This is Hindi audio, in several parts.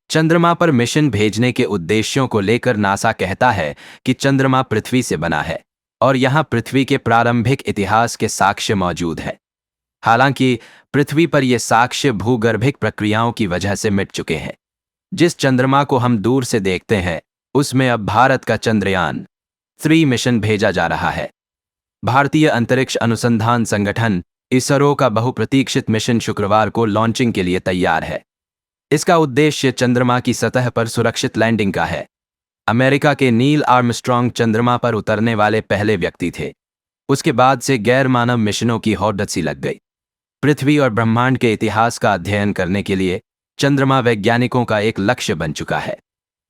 चंद्रमा पर मिशन भेजने के उद्देश्यों को लेकर नासा कहता है कि चंद्रमा पृथ्वी से बना है और यहां पृथ्वी के प्रारंभिक इतिहास के साक्ष्य मौजूद है। हालांकि पृथ्वी पर ये साक्ष्य भूगर्भिक प्रक्रियाओं की वजह से मिट चुके हैं। जिस चंद्रमा को हम दूर से देखते हैं उसमें अब भारत का चंद्रयान 3 मिशन भेजा जा रहा है। भारतीय अंतरिक्ष अनुसंधान संगठन इसरो का बहुप्रतीक्षित मिशन शुक्रवार को लॉन्चिंग के लिए तैयार है। इसका उद्देश्य चंद्रमा की सतह पर सुरक्षित लैंडिंग का है। अमेरिका के नील आर्मस्ट्रॉन्ग चंद्रमा पर उतरने वाले पहले व्यक्ति थे। उसके बाद से गैर मानव मिशनों की हौडत सी लग गई। पृथ्वी और ब्रह्मांड के इतिहास का अध्ययन करने के लिए चंद्रमा वैज्ञानिकों का एक लक्ष्य बन चुका है।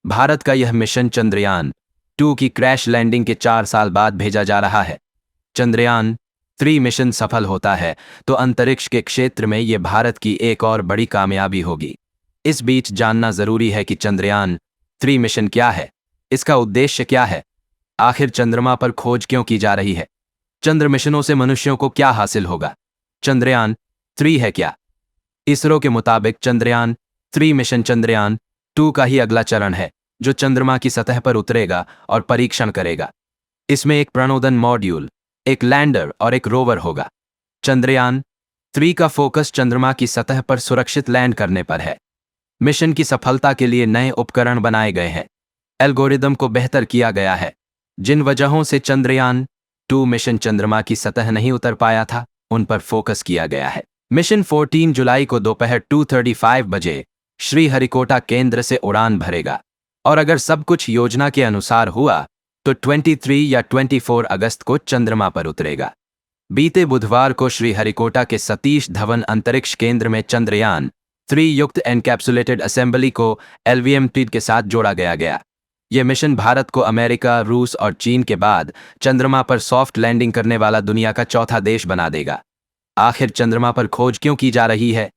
भारत का यह मिशन चंद्रयान 2 की क्रैश लैंडिंग के 4 साल बाद भेजा जा रहा है। चंद्रयान 3 मिशन सफल होता है तो अंतरिक्ष के क्षेत्र में यह भारत की एक और बड़ी कामयाबी होगी। इस बीच जानना जरूरी है कि चंद्रयान 3 मिशन क्या है, इसका उद्देश्य क्या है, आखिर चंद्रमा पर खोज क्यों की जा रही है, चंद्र मिशनों से मनुष्यों को क्या हासिल होगा, चंद्रयान 3 है क्या। इसरो के मुताबिक चंद्रयान 3 मिशन चंद्रयान 2 का ही अगला चरण है जो चंद्रमा की सतह पर उतरेगा और परीक्षण करेगा। इसमें एक प्रणोदन मॉड्यूल, एक लैंडर और एक रोवर होगा। चंद्रयान 3 का फोकस चंद्रमा की सतह पर सुरक्षित लैंड करने पर है। मिशन की सफलता के लिए नए उपकरण बनाए गए हैं। एल्गोरिदम को बेहतर किया गया है। जिन वजहों से चंद्रयान 2 मिशन चंद्रमा की सतह नहीं उतर पाया था उन पर फोकस किया गया है। मिशन 14 जुलाई को दोपहर 2:35 बजे श्रीहरिकोटा केंद्र से उड़ान भरेगा और अगर सब कुछ योजना के अनुसार हुआ तो 23 या 24 अगस्त को चंद्रमा पर उतरेगा। बीते बुधवार को श्रीहरिकोटा के सतीश धवन अंतरिक्ष केंद्र में चंद्रयान 3 युक्त एनकैप्सुलेटेड असेंबली को LVM-3 के साथ जोड़ा गया। यह मिशन भारत को अमेरिका, रूस और चीन के बाद चंद्रमा पर सॉफ्ट लैंडिंग करने वाला दुनिया का चौथा देश बना देगा। आखिर चंद्रमा पर खोज क्यों की जा रही है?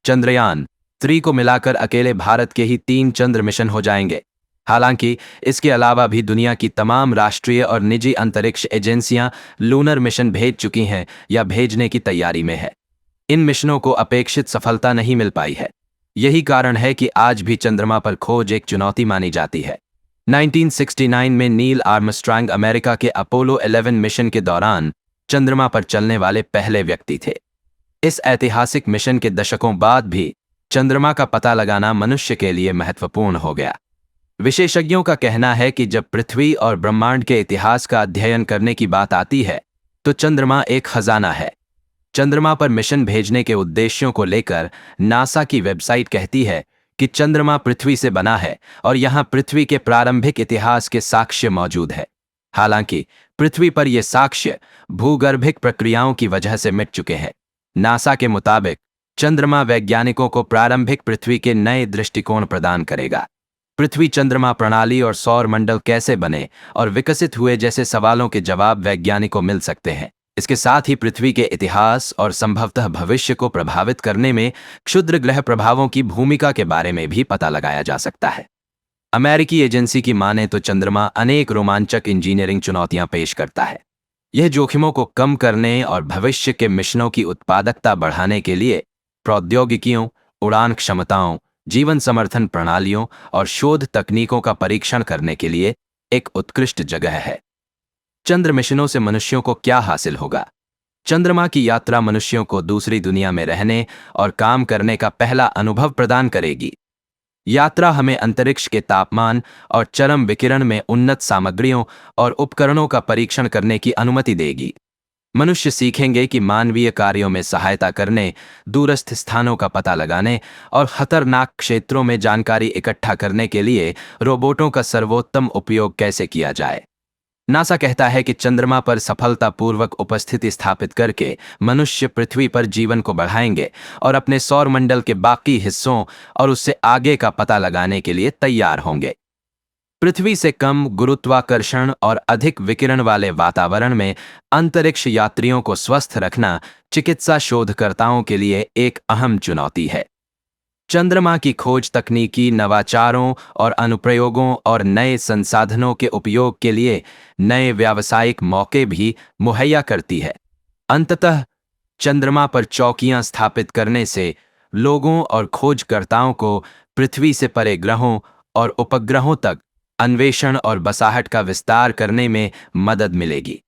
चंद्रयान 3 को मिलाकर अकेले भारत के ही 3 चंद्र मिशन हो जाएंगे। हालांकि इसके अलावा भी दुनिया की तमाम राष्ट्रीय और निजी अंतरिक्ष एजेंसियां लूनर मिशन भेज चुकी हैं या भेजने की तैयारी में है। इन मिशनों को अपेक्षित सफलता नहीं मिल पाई है। यही कारण है कि आज भी चंद्रमा पर खोज एक चुनौती मानी जाती है। 1969 में नील आर्मस्ट्रॉन्ग अमेरिका के अपोलो 11 मिशन के दौरान चंद्रमा पर चलने वाले पहले व्यक्ति थे। इस ऐतिहासिक मिशन के दशकों बाद भी चंद्रमा का पता लगाना मनुष्य के लिए महत्वपूर्ण हो गया। विशेषज्ञों का कहना है कि जब पृथ्वी और ब्रह्मांड के इतिहास का अध्ययन करने की बात आती है तो चंद्रमा एक खजाना है। चंद्रमा पर मिशन भेजने के उद्देश्यों को लेकर नासा की वेबसाइट कहती है कि चंद्रमा पृथ्वी से बना है और यहां पृथ्वी के प्रारंभिक इतिहास के साक्ष्य मौजूद है। हालांकि पृथ्वी पर यह साक्ष्य भूगर्भिक प्रक्रियाओं की वजह से मिट चुके हैं। नासा के मुताबिक चंद्रमा वैज्ञानिकों को प्रारंभिक पृथ्वी के नए दृष्टिकोण प्रदान करेगा। पृथ्वी चंद्रमा प्रणाली और सौर मंडल कैसे बने और विकसित हुए जैसे सवालों के जवाब वैज्ञानिकों मिल सकते हैं। इसके साथ ही पृथ्वी के इतिहास और संभवतः भविष्य को प्रभावित करने में क्षुद्र ग्रह प्रभावों की भूमिका के बारे में भी पता लगाया जा सकता है। अमेरिकी एजेंसी की माने तो चंद्रमा अनेक रोमांचक इंजीनियरिंग चुनौतियां पेश करता है। यह जोखिमों को कम करने और भविष्य के मिशनों की उत्पादकता बढ़ाने के लिए प्रौद्योगिकियों, उड़ान क्षमताओं, जीवन समर्थन प्रणालियों और शोध तकनीकों का परीक्षण करने के लिए एक उत्कृष्ट जगह है। चंद्र मिशनों से मनुष्यों को क्या हासिल होगा? चंद्रमा की यात्रा मनुष्यों को दूसरी दुनिया में रहने और काम करने का पहला अनुभव प्रदान करेगी। यात्रा हमें अंतरिक्ष के तापमान और चरम विकिरण में उन्नत सामग्रियों और उपकरणों का परीक्षण करने की अनुमति देगी। मनुष्य सीखेंगे कि मानवीय कार्यों में सहायता करने, दूरस्थ स्थानों का पता लगाने और खतरनाक क्षेत्रों में जानकारी इकट्ठा करने के लिए रोबोटों का सर्वोत्तम उपयोग कैसे किया जाए। नासा कहता है कि चंद्रमा पर सफलतापूर्वक उपस्थिति स्थापित करके मनुष्य पृथ्वी पर जीवन को बढ़ाएंगे और अपने सौर मंडल के बाकी हिस्सों और उससे आगे का पता लगाने के लिए तैयार होंगे। पृथ्वी से कम गुरुत्वाकर्षण और अधिक विकिरण वाले वातावरण में अंतरिक्ष यात्रियों को स्वस्थ रखना चिकित्सा शोधकर्ताओं के लिए एक अहम चुनौती है। चंद्रमा की खोज तकनीकी नवाचारों और अनुप्रयोगों और नए संसाधनों के उपयोग के लिए नए व्यावसायिक मौके भी मुहैया करती है। अंततः चंद्रमा पर चौकियां स्थापित करने से लोगों और खोजकर्ताओं को पृथ्वी से परे ग्रहों और उपग्रहों तक अन्वेषण और बसाहट का विस्तार करने में मदद मिलेगी।